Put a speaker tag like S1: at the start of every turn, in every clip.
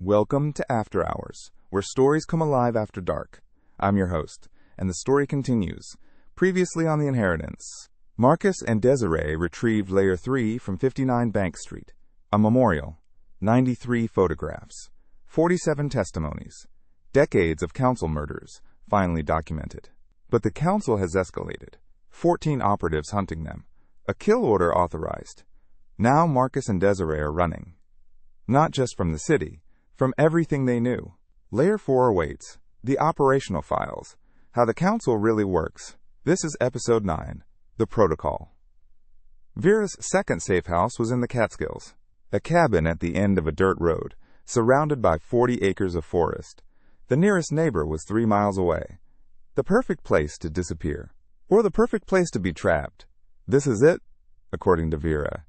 S1: Welcome to After Hours, where stories come alive after dark. I'm your host, and the story continues. Previously on The Inheritance, Marcus and Desiree retrieved Layer 3 from 59 Bank Street. A memorial, 93 photographs, 47 testimonies, decades of council murders, finally documented. But the council has escalated. 14 operatives hunting them. A kill order authorized. Now Marcus and Desiree are running. Not just from the city, from everything they knew. Layer 4 awaits. The operational files. How the council really works. This is Episode 9. The Protocol. Vera's second safe house was in the Catskills. A cabin at the end of a dirt road, surrounded by 40 acres of forest. The nearest neighbor was 3 miles away. The perfect place to disappear. Or the perfect place to be trapped. This is it, according to Vera.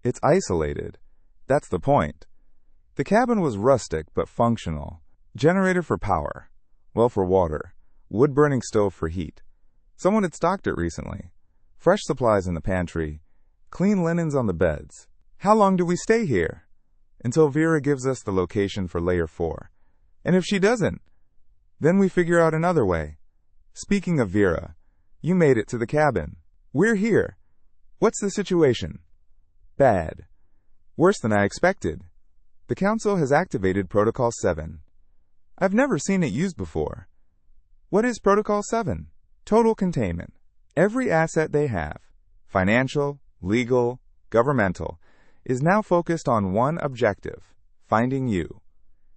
S1: It's isolated. That's the point. The cabin was rustic but functional. Generator for power. Well for water. Wood-burning stove for heat. Someone had stocked it recently. Fresh supplies in the pantry. Clean linens on the beds. How long do we stay here? Until Vera gives us the location for Layer 4. And if she doesn't, then we figure out another way. Speaking of Vera, you made it to the cabin. We're here. What's the situation? Bad. Worse than I expected. The council has activated Protocol 7. I've never seen it used before. What is Protocol 7? Total containment. Every asset they have, financial, legal, governmental, is now focused on one objective, finding you.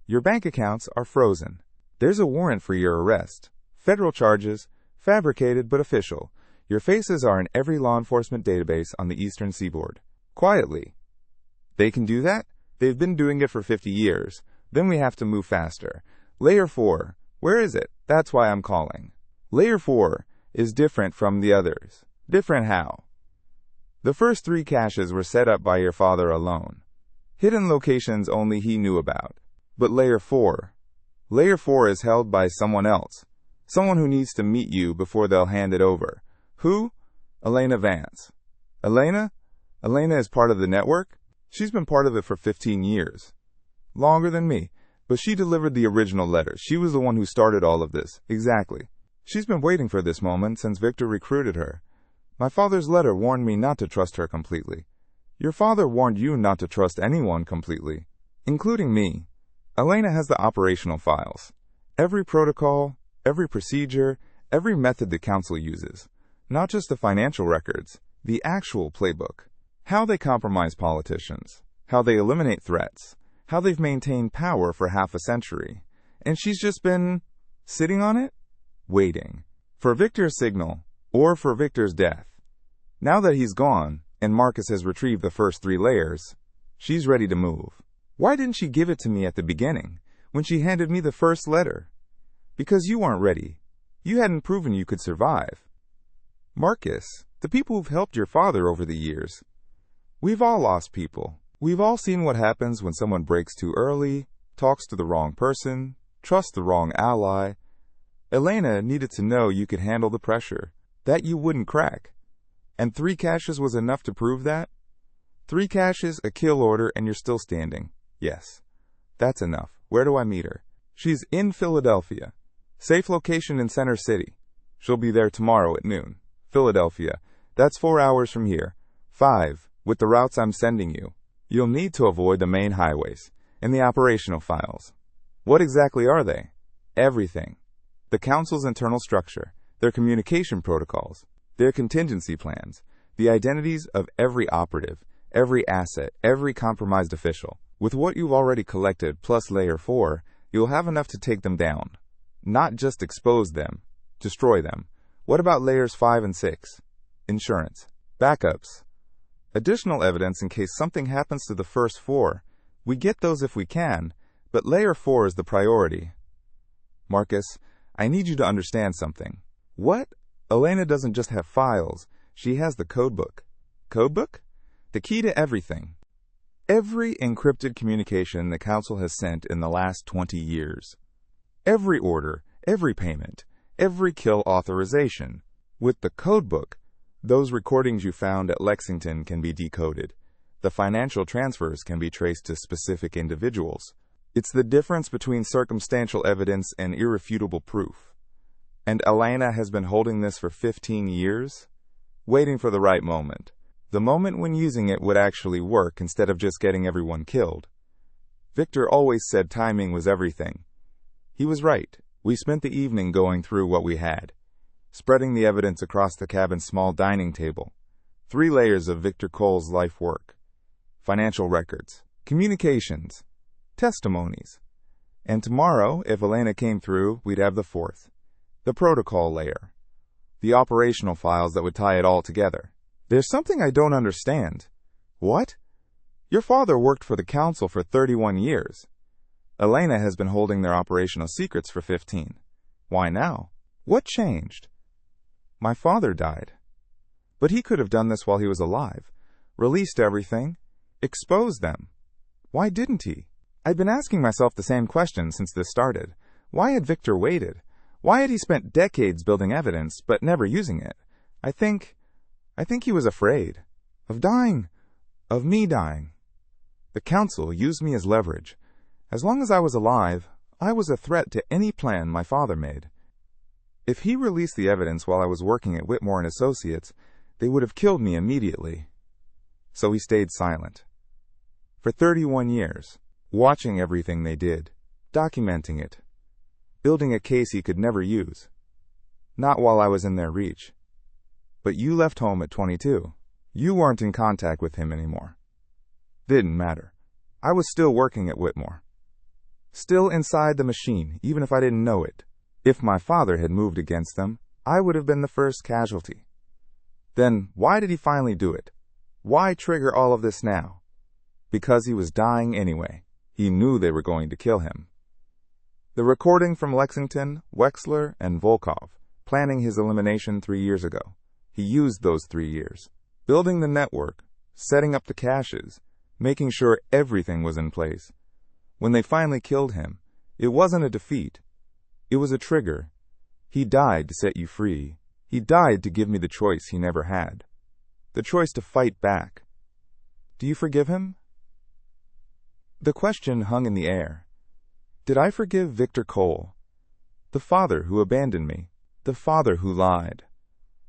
S1: Your bank accounts are frozen. There's a warrant for your arrest. Federal charges, fabricated but official. Your faces are in every law enforcement database on the eastern seaboard. Quietly. They can do that? They've been doing it for 50 years. Then we have to move faster. Layer 4. Where is it? That's why I'm calling. Layer 4 is different from the others. Different how? The first 3 caches were set up by your father alone. Hidden locations only he knew about. But Layer 4. Layer 4 is held by someone else. Someone who needs to meet you before they'll hand it over. Who? Elena Vance. Elena? Elena is part of the network? She's been part of it for 15 years. Longer than me. But she delivered the original letter. She was the one who started all of this. Exactly. She's been waiting for this moment since Victor recruited her. My father's letter warned me not to trust her completely. Your father warned you not to trust anyone completely, including me. Elena has the operational files. Every protocol, every procedure, every method the council uses. Not just the financial records, the actual playbook. How they compromise politicians. How they eliminate threats. How they've maintained power for half a century. And she's just been sitting on it? Waiting. For Victor's signal, or for Victor's death. Now that he's gone, and Marcus has retrieved the first 3 layers, she's ready to move. Why didn't she give it to me at the beginning, when she handed me the first letter? Because you weren't ready. You hadn't proven you could survive. Marcus, the people who've helped your father over the years, we've all lost people. We've all seen what happens when someone breaks too early, talks to the wrong person, trusts the wrong ally. Elena needed to know you could handle the pressure, that you wouldn't crack. And 3 caches was enough to prove that? 3 caches, a kill order, and you're still standing. Yes. That's enough. Where do I meet her? She's in Philadelphia. Safe location in Center City. She'll be there tomorrow at noon. Philadelphia. That's 4 hours from here. 5, with the routes I'm sending you. You'll need to avoid the main highways and the operational files. What exactly are they? Everything. The council's internal structure, their communication protocols, their contingency plans, the identities of every operative, every asset, every compromised official. With what you've already collected plus Layer 4, you'll have enough to take them down. Not just expose them, destroy them. What about Layers 5 and 6? Insurance. Backups. Additional evidence in case something happens to the first 4. We get those if we can, but Layer 4 is the priority. Marcus, I need you to understand something. What? Elena doesn't just have files. She has the codebook. Codebook? The key to everything. Every encrypted communication the council has sent in the last 20 years. Every order, every payment, every kill authorization. With the codebook, those recordings you found at Lexington can be decoded. The financial transfers can be traced to specific individuals. It's the difference between circumstantial evidence and irrefutable proof. And Elena has been holding this for 15 years, waiting for the right moment. The moment when using it would actually work instead of just getting everyone killed. Victor always said timing was everything. He was right. We spent the evening going through what we had, spreading the evidence across the cabin's small dining table. 3 layers of Victor Cole's life work. Financial records, communications, testimonies. And tomorrow, if Elena came through, we'd have the 4th. The protocol layer. The operational files that would tie it all together. There's something I don't understand. What? Your father worked for the council for 31 years. Elena has been holding their operational secrets for 15. Why now? What changed? My father died. But he could have done this while he was alive. Released everything. Exposed them. Why didn't he? I'd been asking myself the same question since this started. Why had Victor waited? Why had he spent decades building evidence, but never using it? I think he was afraid. Of dying. Of me dying. The council used me as leverage. As long as I was alive, I was a threat to any plan my father made. If he released the evidence while I was working at Whitmore and Associates, they would have killed me immediately. So he stayed silent. For 31 years, watching everything they did, documenting it, building a case he could never use. Not while I was in their reach. But you left home at 22. You weren't in contact with him anymore. Didn't matter. I was still working at Whitmore. Still inside the machine, even if I didn't know it. If my father had moved against them, I would have been the first casualty. Then why did he finally do it? Why trigger all of this now? Because he was dying anyway. He knew they were going to kill him. The recording from Lexington, Wexler, and Volkov, planning his elimination 3 years ago. He used those 3 years. Building the network, setting up the caches, making sure everything was in place. When they finally killed him, it wasn't a defeat. It was a trigger. He died to set you free. He died to give me the choice he never had. The choice to fight back. Do you forgive him? The question hung in the air. Did I forgive Victor Cole? The father who abandoned me. The father who lied.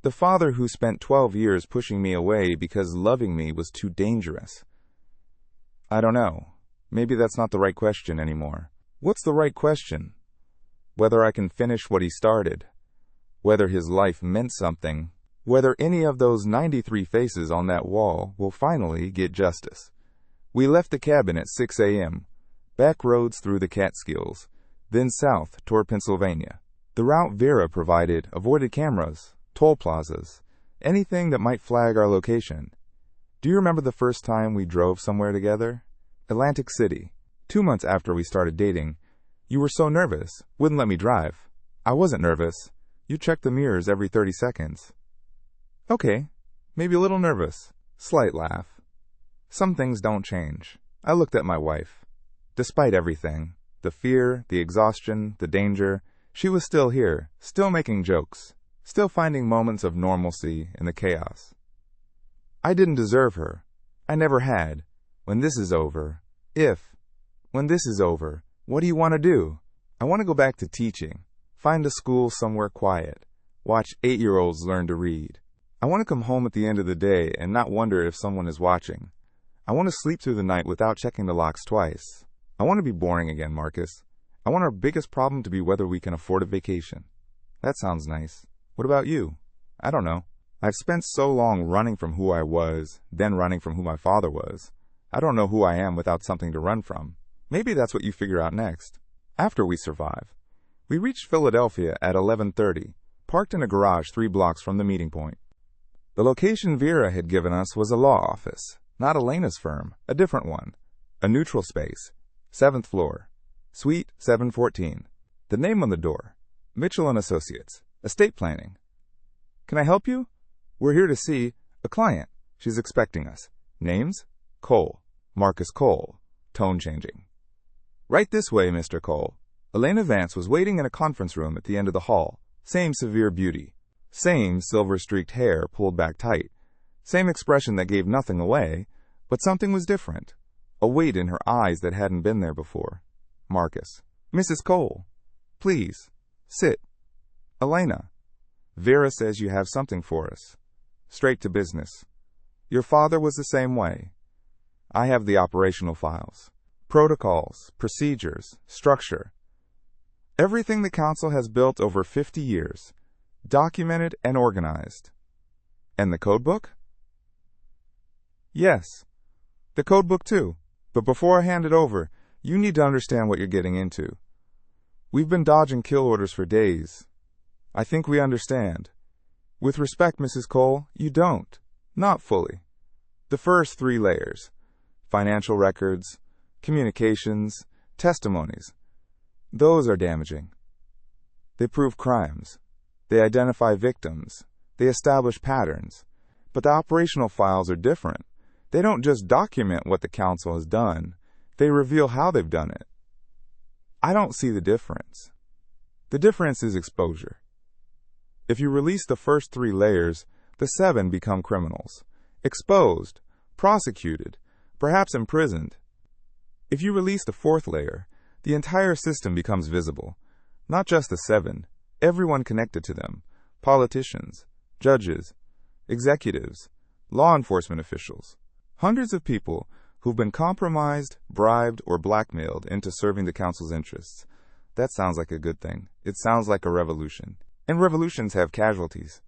S1: The father who spent 12 years pushing me away because loving me was too dangerous. I don't know. Maybe that's not the right question anymore. What's the right question? Whether I can finish what he started. Whether his life meant something. Whether any of those 93 faces on that wall will finally get justice. We left the cabin at 6 a.m., back roads through the Catskills, then south toward Pennsylvania. The route Vera provided avoided cameras, toll plazas, anything that might flag our location. Do you remember the first time we drove somewhere together? Atlantic City. 2 months after we started dating. You were so nervous, wouldn't let me drive. I wasn't nervous. You checked the mirrors every 30 seconds. Okay, maybe a little nervous. Slight laugh. Some things don't change. I looked at my wife. Despite everything, the fear, the exhaustion, the danger, she was still here, still making jokes, still finding moments of normalcy in the chaos. I didn't deserve her. I never had. When this is over, when this is over, what do you want to do? I want to go back to teaching, find a school somewhere quiet, watch 8-year-olds learn to read. I want to come home at the end of the day and not wonder if someone is watching. I want to sleep through the night without checking the locks twice. I want to be boring again, Marcus. I want our biggest problem to be whether we can afford a vacation. That sounds nice. What about you? I don't know. I've spent so long running from who I was, then running from who my father was. I don't know who I am without something to run from. Maybe that's what you figure out next. After we survive. We reached Philadelphia at 11:30, parked in a garage 3 blocks from the meeting point. The location Vera had given us was a law office, not Elena's firm, a different one. A neutral space, 7th floor, suite 714. The name on the door, Mitchell and Associates, estate planning. Can I help you? We're here to see a client. She's expecting us. Names? Cole. Marcus Cole. Tone changing. Right this way, Mr. Cole. Elena Vance was waiting in a conference room at the end of the hall. Same severe beauty. Same silver-streaked hair pulled back tight. Same expression that gave nothing away, but something was different. A weight in her eyes that hadn't been there before. Marcus. Mrs. Cole. Please. Sit. Elena. Vera says you have something for us. Straight to business. Your father was the same way. I have the operational files. Protocols, procedures, structure. Everything the Council has built over 50 years. Documented and organized. And the codebook? Yes. The codebook too. But before I hand it over, you need to understand what you're getting into. We've been dodging kill orders for days. I think we understand. With respect, Mrs. Cole, you don't. Not fully. The first 3 layers. Financial records, communications, testimonies. Those are damaging. They prove crimes. They identify victims. They establish patterns. But the operational files are different. They don't just document what the Council has done. They reveal how they've done it. I don't see the difference. The difference is exposure. If you release the first 3 layers, the 7 become criminals. Exposed, prosecuted, perhaps imprisoned. If you release the 4th layer, the entire system becomes visible. Not just the 7, everyone connected to them. Politicians, judges, executives, law enforcement officials. Hundreds of people who've been compromised, bribed, or blackmailed into serving the Council's interests. That sounds like a good thing. It sounds like a revolution. And revolutions have casualties.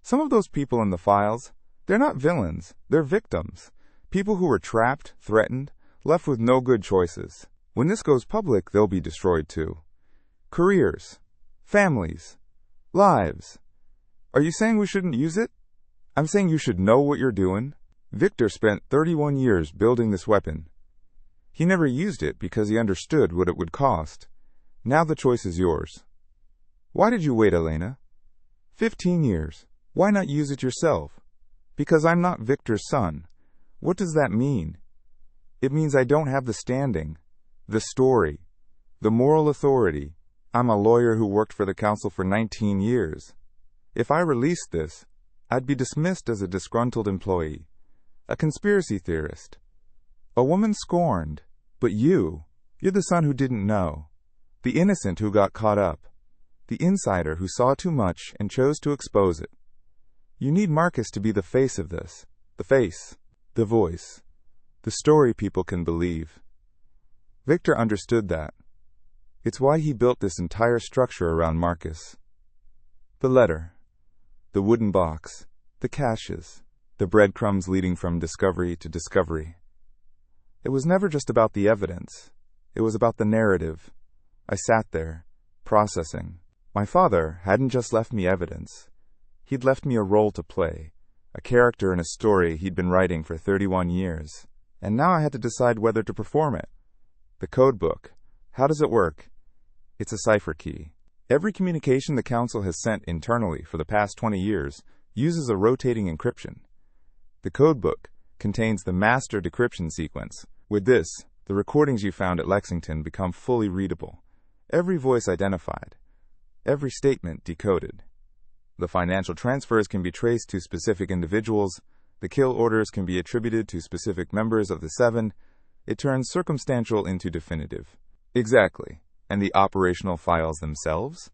S1: Some of those people in the files, they're not villains. They're victims. People who were trapped, threatened, left with no good choices. When this goes public, they'll be destroyed too. Careers, families, lives. Are you saying we shouldn't use it? I'm saying you should know what you're doing. Victor spent 31 years building this weapon. He never used it because he understood what it would cost. Now the choice is yours. Why did you wait, Elena? 15 years. Why not use it yourself? Because I'm not Victor's son. What does that mean? It means I don't have the standing, the story, the moral authority. I'm a lawyer who worked for the Council for 19 years. If I released this, I'd be dismissed as a disgruntled employee, a conspiracy theorist, a woman scorned. But you're the son who didn't know, the innocent who got caught up, the insider who saw too much and chose to expose it. You need Marcus to be the face of this, the face, the voice, the story people can believe. Victor understood that. It's why he built this entire structure around Marcus. The letter, the wooden box, the caches, the breadcrumbs leading from discovery to discovery. It was never just about the evidence. It was about the narrative. I sat there, processing. My father hadn't just left me evidence. He'd left me a role to play, a character in a story he'd been writing for 31 years. And now I had to decide whether to perform it. The codebook. How does it work? It's a cipher key. Every communication the Council has sent internally for the past 20 years uses a rotating encryption. The codebook contains the master decryption sequence. With this, the recordings you found at Lexington become fully readable. Every voice identified. Every statement decoded. The financial transfers can be traced to specific individuals. The kill orders can be attributed to specific members of the 7. It turns circumstantial into definitive. Exactly. And the operational files themselves?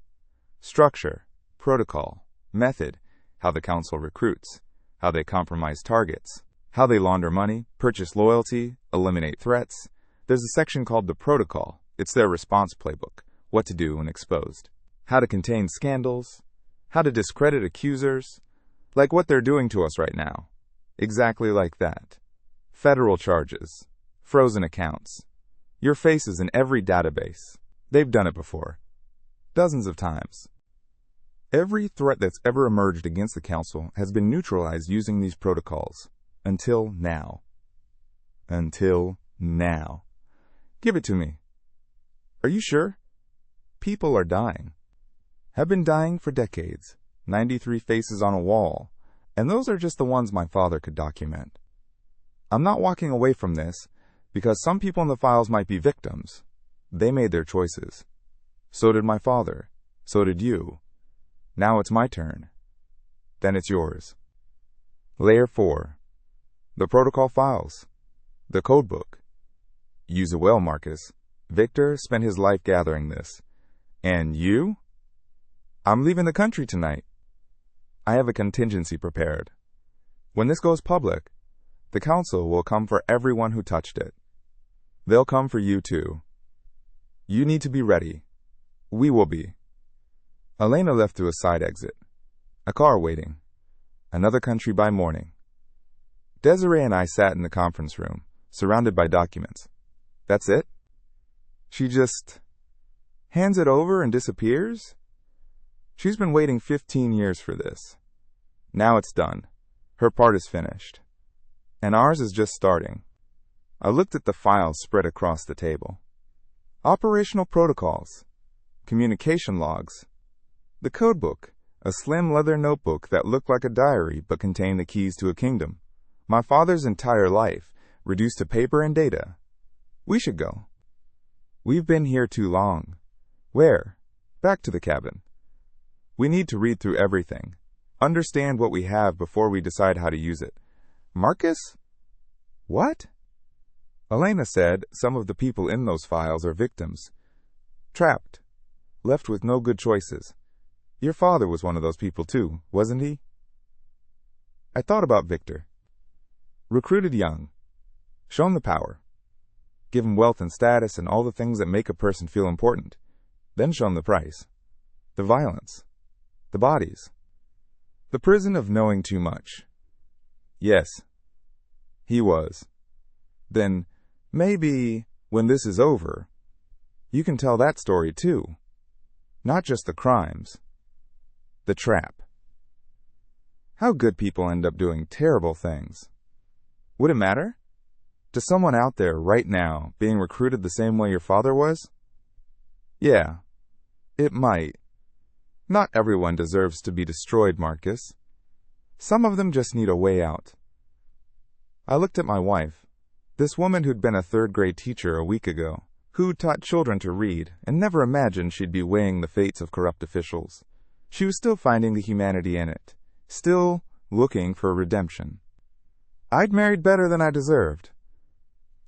S1: Structure, protocol, method, how the Council recruits, how they compromise targets, how they launder money, purchase loyalty, eliminate threats. There's a section called the protocol. It's their response playbook, what to do when exposed, how to contain scandals, how to discredit accusers, like what they're doing to us right now. Exactly like that. Federal charges, frozen accounts. Your face is in every database. They've done it before. Dozens of times. Every threat that's ever emerged against the Council has been neutralized using these protocols. Until now. Until now. Give it to me. Are you sure? People are dying. Have been dying for decades. 93 faces on a wall. And those are just the ones my father could document. I'm not walking away from this because some people in the files might be victims. They made their choices. So did my father. So did you. Now it's my turn. Then it's yours. Layer 4. The protocol files. The codebook. Use it well, Marcus. Victor spent his life gathering this. And you? I'm leaving the country tonight. I have a contingency prepared. When this goes public, the council will come for everyone who touched it. They'll come for you too. You need to be ready. We will be. Elena left through a side exit. A car waiting. Another country by morning. Desiree and I sat in the conference room, surrounded by documents. That's it? She just hands it over and disappears? She's been waiting 15 years for this. Now it's done. Her part is finished. And ours is just starting. I looked at the files spread across the table. Operational protocols. Communication logs. The Codebook, a slim leather notebook that looked like a diary but contained the keys to a kingdom. My father's entire life, reduced to paper and data. We should go. We've been here too long. Where? Back to the cabin. We need to read through everything. Understand what we have before we decide how to use it. Marcus? What? Elena said some of the people in those files are victims. Trapped. Left with no good choices. Your father was one of those people too, wasn't he? I thought about Victor. Recruited young. Shown the power. Given wealth and status and all the things that make a person feel important. Then shown the price. The violence. The bodies. The prison of knowing too much. Yes. He was. Then, maybe, when this is over, you can tell that story too. Not just the crimes. The trap. How good people end up doing terrible things. Would it matter? To someone out there right now being recruited the same way your father was? Yeah, it might. Not everyone deserves to be destroyed, Marcus. Some of them just need a way out. I looked at my wife, this woman who'd been a third-grade teacher a week ago, who taught children to read and never imagined she'd be weighing the fates of corrupt officials. She was still finding the humanity in it, still looking for redemption. I'd married better than I deserved.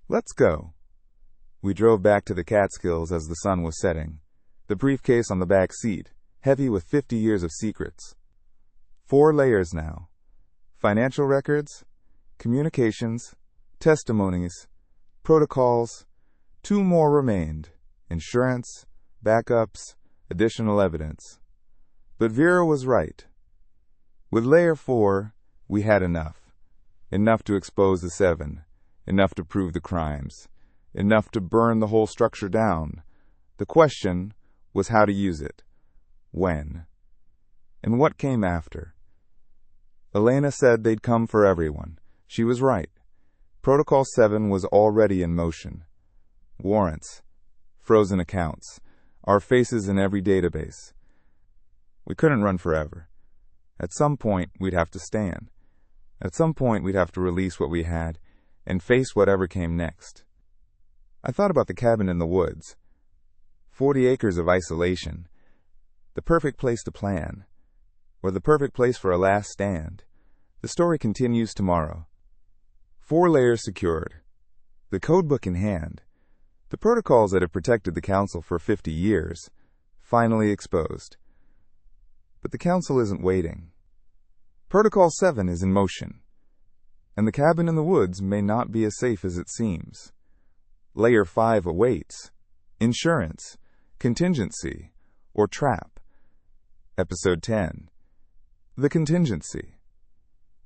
S1: Let's go. We drove back to the Catskills as the sun was setting, the briefcase on the back seat, heavy with 50 years of secrets. 4 layers now. Financial records, communications, testimonies, protocols. 2 more remained. Insurance, backups, additional evidence. But Vera was right. With layer 4, we had enough. Enough to expose the 7. Enough to prove the crimes. Enough to burn the whole structure down. The question was how to use it. When. And what came after. Elena said they'd come for everyone. She was right. Protocol 7 was already in motion. Warrants. Frozen accounts. Our faces in every database. We couldn't run forever. At some point, we'd have to stand. At some point, we'd have to release what we had and face whatever came next. I thought about the cabin in the woods. 40 acres of isolation. The perfect place to plan. Or the perfect place for a last stand. The story continues tomorrow. 4 layers secured. The codebook in hand. The protocols that have protected the council for 50 years. Finally exposed. But the council isn't waiting. Protocol 7 is in motion. And the cabin in the woods may not be as safe as it seems. Layer 5 awaits. Insurance, contingency, or trap. Episode 10. The contingency.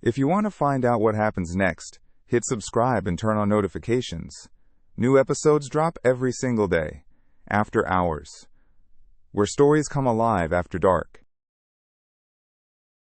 S1: If you want to find out what happens next, hit subscribe and turn on notifications. New episodes drop every single day, after hours, where stories come alive after dark.